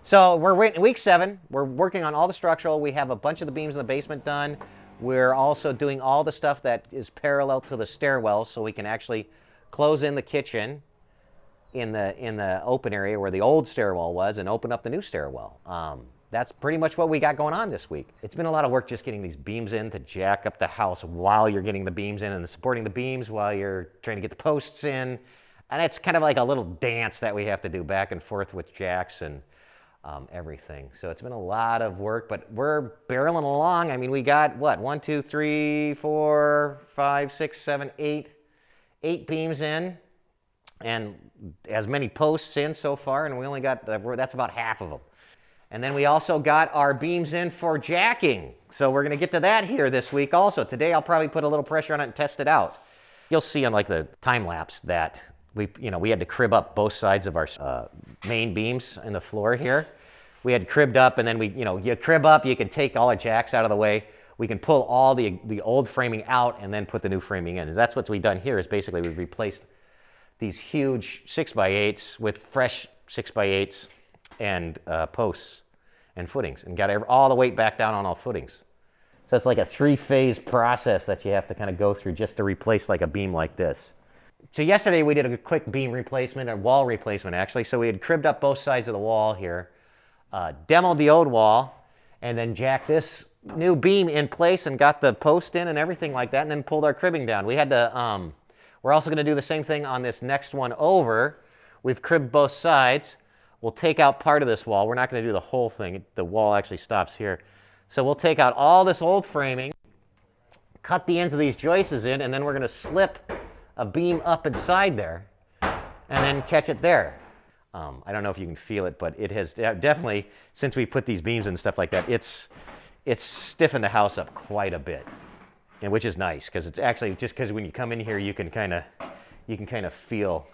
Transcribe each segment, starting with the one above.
So we're in week 7. We're working on all the structural. We have a bunch of the beams in the basement done. We're also doing all the stuff that is parallel to the stairwell, so we can actually close in the kitchen in the open area where the old stairwell was and open up the new stairwell. That's pretty much what we got going on this week. It's been a lot of work just getting these beams in to jack up the house while you're getting the beams in and supporting the beams while you're trying to get the posts in. And it's kind of like a little dance that we have to do back and forth with jacks and everything. So it's been a lot of work, but we're barreling along. I mean, we got what, 1, 2, 3, 4, 5, 6, 7, 8 beams in, and as many posts in so far, and we only got, that's about half of them. And then we also got our beams in for jacking. So we're gonna get to that here this week also. Today I'll probably put a little pressure on it and test it out. You'll see on like the time lapse that we had to crib up both sides of our main beams in the floor here. We had cribbed up, and then you crib up, you can take all our jacks out of the way. We can pull all the old framing out and then put the new framing in. And that's what we've done here is basically we've replaced these huge 6x8s with fresh 6x8s and posts and footings, and got all the weight back down on all footings. So it's like a 3-phase process that you have to kind of go through just to replace like a beam like this. So yesterday we did a quick beam replacement, or wall replacement actually. So we had cribbed up both sides of the wall here, demoed the old wall, and then jacked this new beam in place and got the post in and everything like that, and then pulled our cribbing down. We had to, we're also going to do the same thing on this next one over. We've cribbed both sides. We'll take out part of this wall. We're not going to do the whole thing. The wall actually stops here. So we'll take out all this old framing, cut the ends of these joists in, and then we're going to slip a beam up inside there and then catch it there. I don't know if you can feel it, but it has definitely, since we put these beams and stuff like that, it's stiffened the house up quite a bit, and which is nice because it's actually just because when you come in here you can kind of feel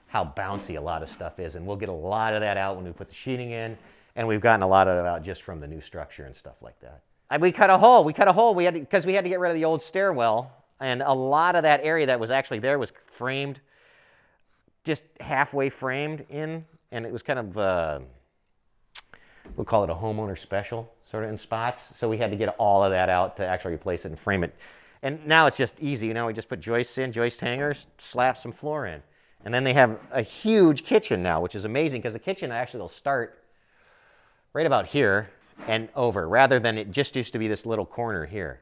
how bouncy a lot of stuff is, and we'll get a lot of that out when we put the sheeting in, and we've gotten a lot of it out just from the new structure and stuff like that. And we cut a hole. Because we had to get rid of the old stairwell, and a lot of that area that was actually there was framed, just halfway framed in, and it was kind of, we'll call it a homeowner special, sort of in spots. So we had to get all of that out to actually replace it and frame it. And now it's just easy. Now we just put joists in, joist hangers, slap some floor in. And then they have a huge kitchen now, which is amazing because the kitchen actually will start right about here and over, rather than it just used to be this little corner here.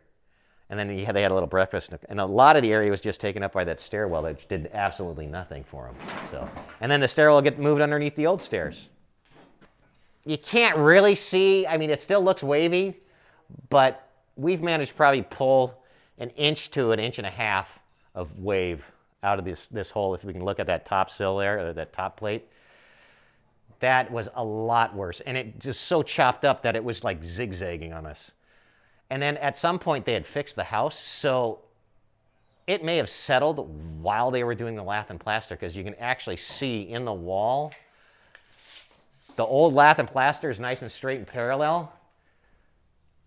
And then they had a little breakfast nook. And a lot of the area was just taken up by that stairwell that did absolutely nothing for them. So, and then the stairwell will get moved underneath the old stairs. You can't really see, I mean, it still looks wavy, but we've managed to probably pull 1 inch to 1.5 inches of wave out of this hole. If we can look at that top sill there, or that top plate, that was a lot worse. And it just so chopped up that it was like zigzagging on us. And then at some point they had fixed the house, so it may have settled while they were doing the lath and plaster, because you can actually see in the wall, the old lath and plaster is nice and straight and parallel,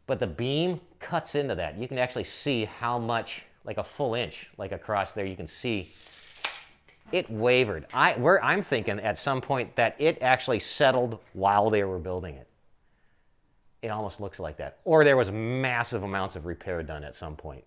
but the beam cuts into that. You can actually see how much, like a full inch, like across there, you can see it wavered. I'm thinking at some point that it actually settled while they were building it. It almost looks like that. Or there was massive amounts of repair done at some point.